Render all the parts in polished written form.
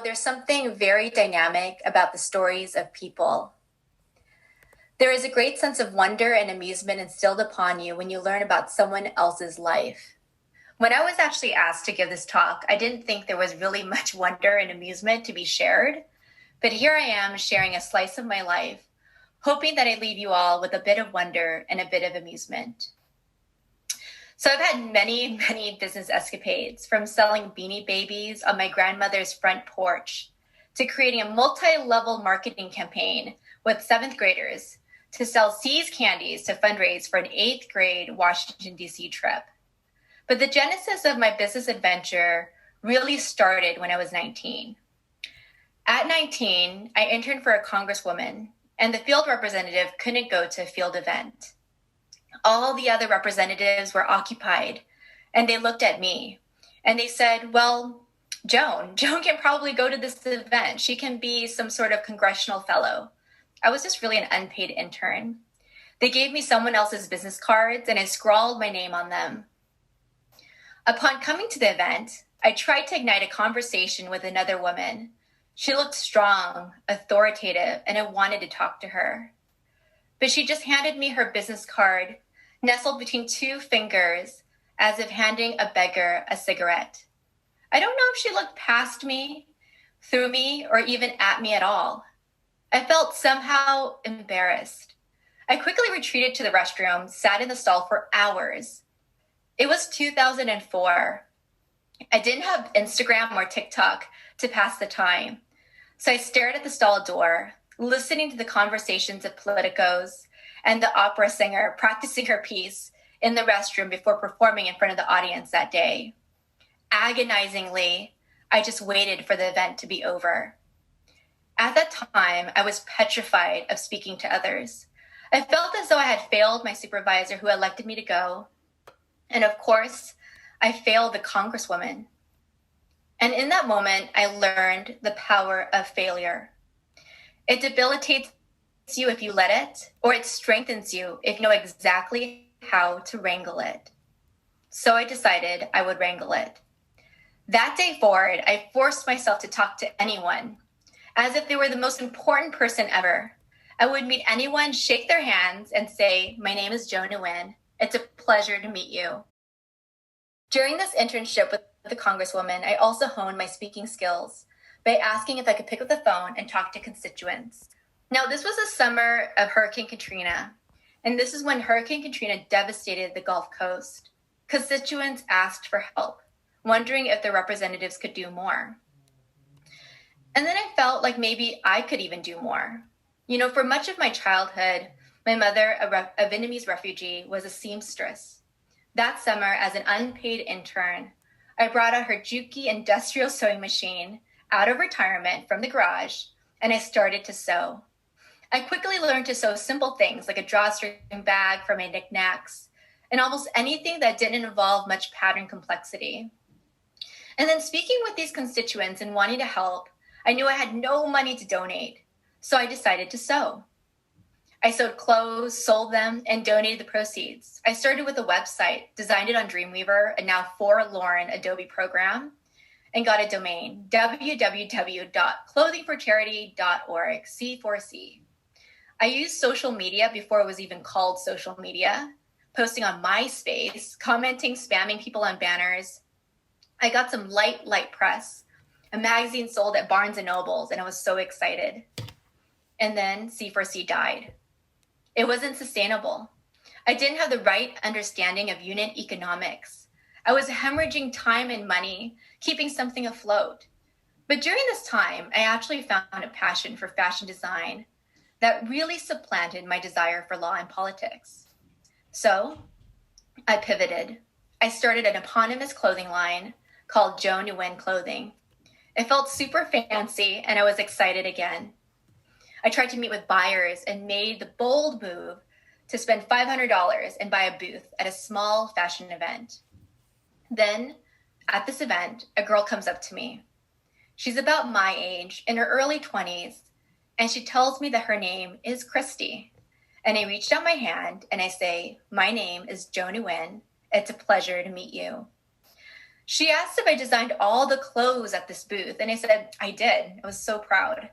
There's something very dynamic about the stories of people. There is a great sense of wonder and amusement instilled upon you when you learn about someone else's life. When I was actually asked to give this talk, I didn't think there was really much wonder and amusement to be shared. But here I am sharing a slice of my life, hoping that I leave you all with a bit of wonder and a bit of amusement. So I've had many, many business escapades, from selling Beanie Babies on my grandmother's front porch to creating a multi-level marketing campaign with seventh graders to sell See's candies to fundraise for an eighth grade Washington, D.C. trip. But the genesis of my business adventure really started when I was 19. At 19, I interned for a congresswoman, and the field representative couldn't go to a field event. All the other representatives were occupied, and they looked at me and they said, well, Joan can probably go to this event. She can be some sort of congressional fellow. I was just really an unpaid intern. They gave me someone else's business cards and I scrawled my name on them. Upon coming to the event, I tried to ignite a conversation with another woman. She looked strong, authoritative, and I wanted to talk to her. But she just handed me her business card, nestled between two fingers, as if handing a beggar a cigarette. I don't know if she looked past me, through me, or even at me at all. I felt somehow embarrassed. I quickly retreated to the restroom, sat in the stall for hours. It was 2004. I didn't have Instagram or TikTok to pass the time, so I stared at the stall door, listening to the conversations of politicos and the opera singer practicing her piece in the restroom before performing in front of the audience that day. Agonizingly, I just waited for the event to be over. At that time, I was petrified of speaking to others. I felt as though I had failed my supervisor who elected me to go. And of course, I failed the congresswoman. And in that moment, I learned the power of failure. It debilitates you if you let it, or it strengthens you if you know exactly how to wrangle it. So I decided I would wrangle it. That day forward, I forced myself to talk to anyone, as if they were the most important person ever. I would meet anyone, shake their hands, and say, "My name is Joan Nguyen. It's a pleasure to meet you." During this internship with the congresswoman, I also honed my speaking skills by asking if I could pick up the phone and talk to constituents. Now, this was the summer of Hurricane Katrina, and this is when Hurricane Katrina devastated the Gulf Coast. Constituents asked for help, wondering if their representatives could do more. And then I felt like maybe I could even do more. For much of my childhood, my mother, a Vietnamese refugee, was a seamstress. That summer, as an unpaid intern, I brought out her Juki industrial sewing machine out of retirement from the garage, and I started to sew. I quickly learned to sew simple things like a drawstring bag for my knickknacks and almost anything that didn't involve much pattern complexity. And then speaking with these constituents and wanting to help, I knew I had no money to donate, so I decided to sew. I sewed clothes, sold them, and donated the proceeds. I started with a website, designed it on Dreamweaver, a now forlorn Adobe program, and got a domain, www.clothingforcharity.org, C4C. I used social media before it was even called social media, posting on MySpace, commenting, spamming people on banners. I got some light press, a magazine sold at Barnes & Nobles, and I was so excited. And then C4C died. It wasn't sustainable. I didn't have the right understanding of unit economics. I was hemorrhaging time and money, keeping something afloat. But during this time, I actually found a passion for fashion design that really supplanted my desire for law and politics. So I pivoted. I started an eponymous clothing line called Joan Nguyen Clothing. It felt super fancy, and I was excited again. I tried to meet with buyers and made the bold move to spend $500 and buy a booth at a small fashion event. Then, at this event, a girl comes up to me. She's about my age, in her early 20s, and she tells me that her name is Christy. And I reached out my hand and I say, "My name is Joan Nguyen. It's a pleasure to meet you." She asked if I designed all the clothes at this booth, and I said, I did. I was so proud.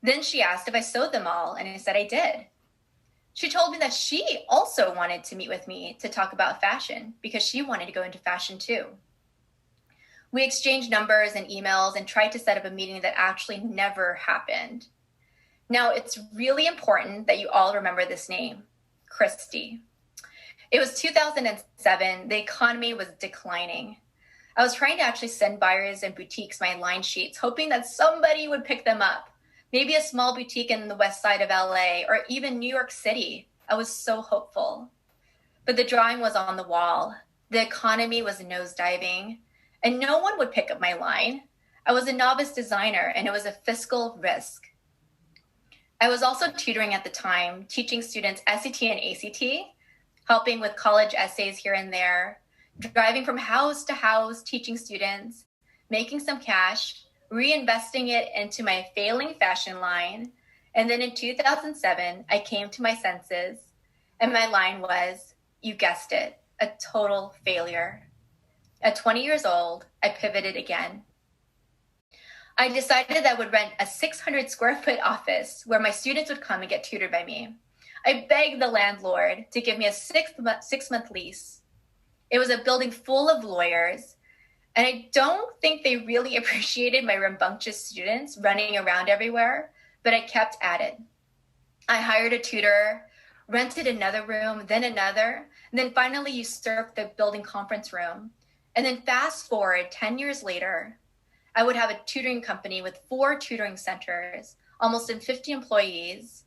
Then she asked if I sewed them all, and I said I did. She told me that she also wanted to meet with me to talk about fashion because she wanted to go into fashion too. We exchanged numbers and emails and tried to set up a meeting that actually never happened. Now, it's really important that you all remember this name, Christy. It was 2007. The economy was declining. I was trying to actually send buyers and boutiques my line sheets, hoping that somebody would pick them up. Maybe a small boutique in the west side of LA or even New York City. I was so hopeful. But the drawing was on the wall. The economy was nosediving, and no one would pick up my line. I was a novice designer, and it was a fiscal risk. I was also tutoring at the time, teaching students SAT and ACT, helping with college essays here and there, driving from house to house, teaching students, making some cash, reinvesting it into my failing fashion line. And then in 2007, I came to my senses, and my line was, you guessed it, a total failure. At 20 years old, I pivoted again. I decided that I would rent a 600 square foot office where my students would come and get tutored by me. I begged the landlord to give me a six-month lease. It was a building full of lawyers, and I don't think they really appreciated my rambunctious students running around everywhere, but I kept at it. I hired a tutor, rented another room, then another, and then finally usurped the building conference room. And then fast forward 10 years later, I would have a tutoring company with 4 tutoring centers, almost 50 employees,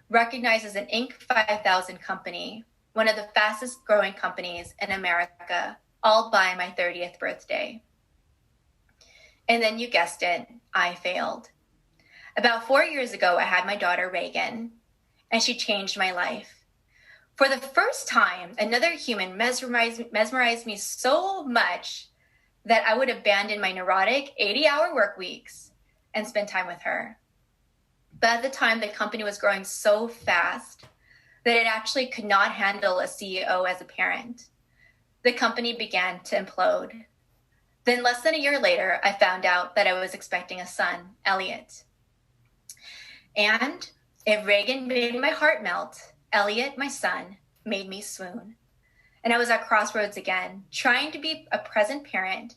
recognized as an Inc. 5000 company, one of the fastest growing companies in America, all by my 30th birthday. And then you guessed it, I failed. About 4 years ago, I had my daughter, Reagan, and she changed my life. For the first time, another human mesmerized me so much that I would abandon my neurotic 80-hour work weeks and spend time with her. But at the time, the company was growing so fast that it actually could not handle a CEO as a parent. The company began to implode. Then less than a year later, I found out that I was expecting a son, Elliot. And if Reagan made my heart melt, Elliot, my son, made me swoon. And I was at crossroads again, trying to be a present parent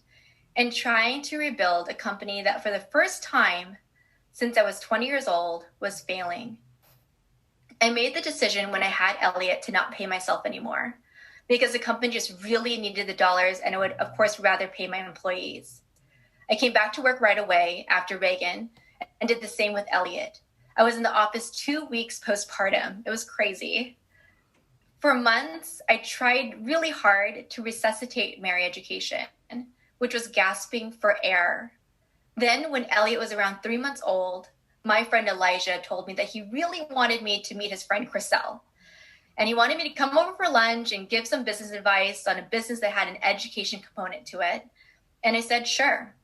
and trying to rebuild a company that for the first time since I was 20 years old was failing. I made the decision when I had Elliot to not pay myself anymore because the company just really needed the dollars, and I would, of course, rather pay my employees. I came back to work right away after Reagan and did the same with Elliot. I was in the office 2 weeks postpartum. It was crazy. For months, I tried really hard to resuscitate MeriEducation, which was gasping for air. Then when Elliot was around 3 months old, my friend Elijah told me that he really wanted me to meet his friend Chriselle. And he wanted me to come over for lunch and give some business advice on a business that had an education component to it. And I said, sure.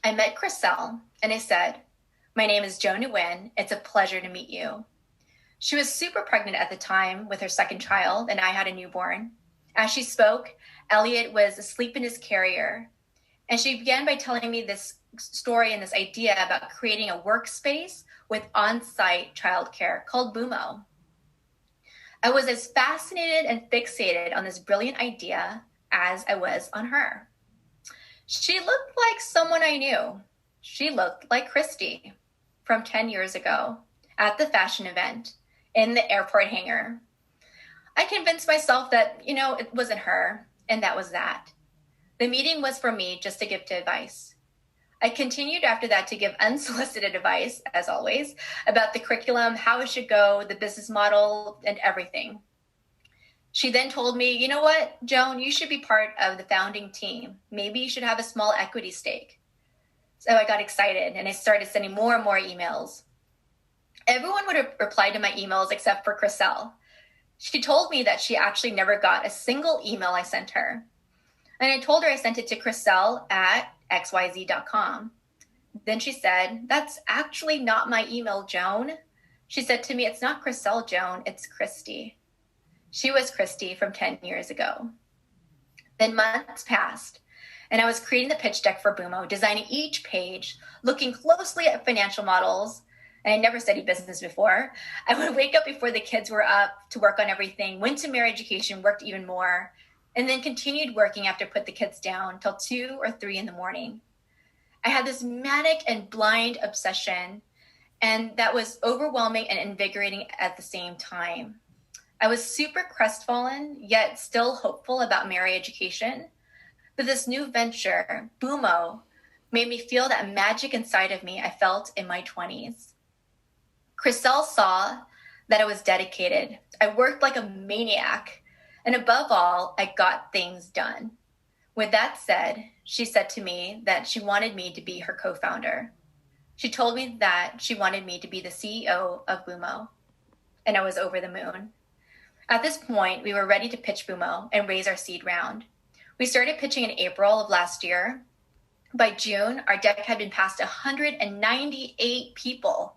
I met Chriselle and I said, my name is Joan Nguyen. It's a pleasure to meet you. She was super pregnant at the time with her second child, and I had a newborn. As she spoke, Elliot was asleep in his carrier. And she began by telling me this story and this idea about creating a workspace with on-site childcare called Bumo. I was as fascinated and fixated on this brilliant idea as I was on her. She looked like someone I knew. She looked like Christy from 10 years ago at the fashion event in the airport hangar. I convinced myself that, it wasn't her, and that was that. The meeting was for me just to give advice. I continued after that to give unsolicited advice, as always, about the curriculum, how it should go, the business model, and everything. She then told me, you know what, Joan, you should be part of the founding team. Maybe you should have a small equity stake. So I got excited and I started sending more and more emails. Everyone would reply to my emails except for Chriselle. She told me that she actually never got a single email I sent her. And I told her I sent it to Chriselle at xyz.com. Then she said, that's actually not my email, Joan. She said to me, it's not Chriselle, Joan, it's Christy. She was Christy from 10 years ago. Then months passed, And I was creating the pitch deck for Bumo, designing each page, looking closely at financial models. And I never studied business before. I would wake up before the kids were up to work on everything, went to MeriEducation, worked even more, and then continued working after I put the kids down till 2 or 3 in the morning. I had this manic and blind obsession, and that was overwhelming and invigorating at the same time. I was super crestfallen, yet still hopeful about MeriEducation. But this new venture, Bumo, made me feel that magic inside of me I felt in my 20s. Chriselle saw that I was dedicated. I worked like a maniac. And above all, I got things done. With that said, she said to me that she wanted me to be her co-founder. She told me that she wanted me to be the CEO of Bumo. And I was over the moon. At this point, we were ready to pitch Bumo and raise our seed round. We started pitching in April of last year. By June, our deck had been past 198 people.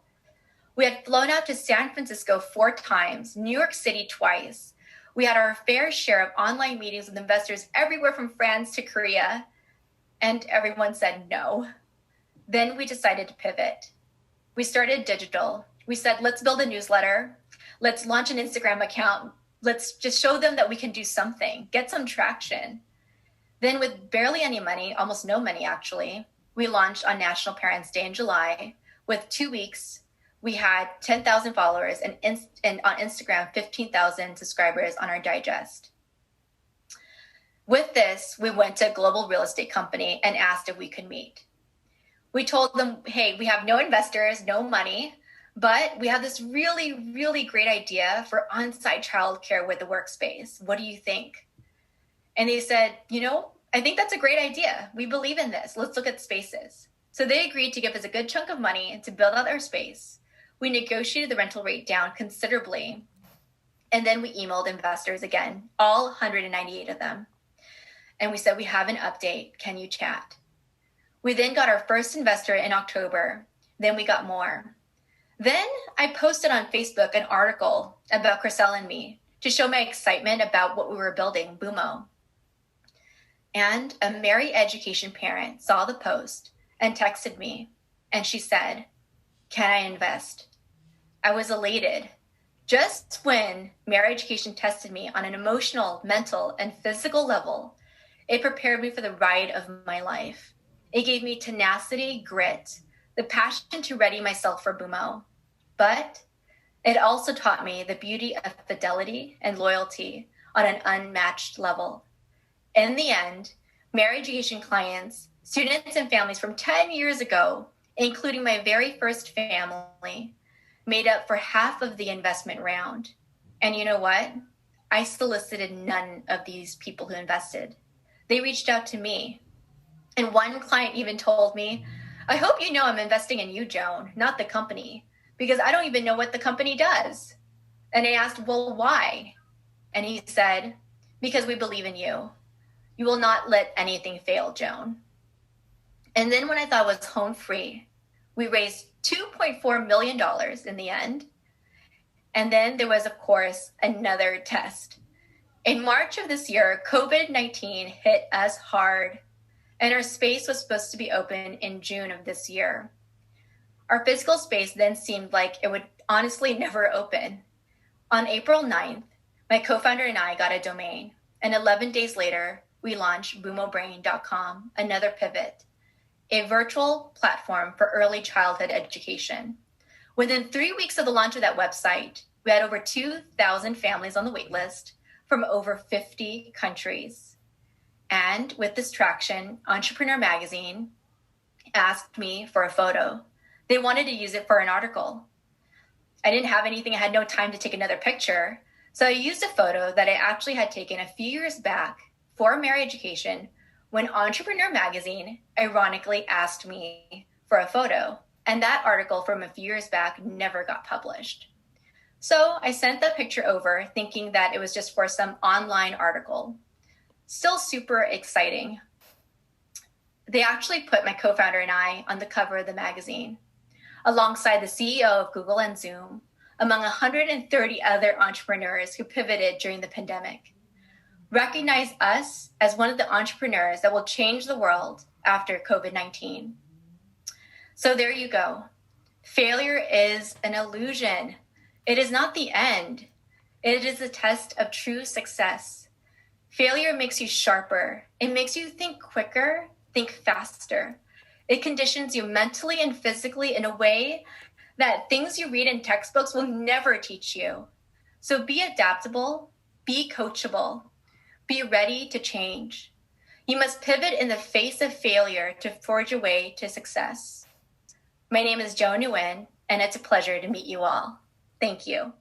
We had flown out to San Francisco 4 times, New York City twice. We had our fair share of online meetings with investors everywhere from France to Korea, and everyone said no. Then we decided to pivot. We started digital. We said, let's build a newsletter. Let's launch an Instagram account. Let's just show them that we can do something, get some traction. Then with barely any money, almost no money actually, we launched on National Parents Day in July. With 2 weeks, we had 10,000 followers and on Instagram, 15,000 subscribers on our digest. With this, we went to a global real estate company and asked if we could meet. We told them, hey, we have no investors, no money, but we have this really, really great idea for on-site childcare with a workspace. What do you think? And they said, I think that's a great idea. We believe in this. Let's look at spaces. So they agreed to give us a good chunk of money to build out our space. We negotiated the rental rate down considerably. And then we emailed investors again, all 198 of them. And we said, we have an update. Can you chat? We then got our first investor in October. Then we got more. Then I posted on Facebook an article about Chriselle and me to show my excitement about what we were building, Bumo. And a MeriEducation parent saw the post and texted me, and she said, can I invest? I was elated. Just when MeriEducation tested me on an emotional, mental, and physical level, it prepared me for the ride of my life. It gave me tenacity, grit, the passion to ready myself for Bumo. But it also taught me the beauty of fidelity and loyalty on an unmatched level. In the end, MeriEducation clients, students, and families from 10 years ago, including my very first family, made up for half of the investment round. And you know what? I solicited none of these people who invested. They reached out to me. And one client even told me, I hope you know I'm investing in you, Joan, not the company, because I don't even know what the company does. And I asked, well, why? And he said, because we believe in you. You will not let anything fail, Joan. And then when I thought I was home free, we raised $2.4 million in the end. And then there was, of course, another test. In March of this year, COVID-19 hit us hard, and our space was supposed to be open in June of this year. Our physical space then seemed like it would honestly never open. On April 9th, my co-founder and I got a domain, and 11 days later, we launched BÜMObrain.com, another pivot, a virtual platform for early childhood education. Within 3 weeks of the launch of that website, we had over 2,000 families on the wait list from over 50 countries. And with this traction, Entrepreneur Magazine asked me for a photo. They wanted to use it for an article. I didn't have anything. I had no time to take another picture. So I used a photo that I actually had taken a few years back for MeriEducation when Entrepreneur Magazine ironically asked me for a photo. And that article from a few years back never got published. So I sent the picture over thinking that it was just for some online article. Still super exciting. They actually put my co-founder and I on the cover of the magazine, alongside the CEO of Google and Zoom, among 130 other entrepreneurs who pivoted during the pandemic. Recognize us as one of the entrepreneurs that will change the world after COVID-19. So there you go. Failure is an illusion. It is not the end. It is a test of true success. Failure makes you sharper. It makes you think quicker, think faster. It conditions you mentally and physically in a way that things you read in textbooks will never teach you. So be adaptable, be coachable, be ready to change. You must pivot in the face of failure to forge a way to success. My name is Joan Nguyen, and it's a pleasure to meet you all. Thank you.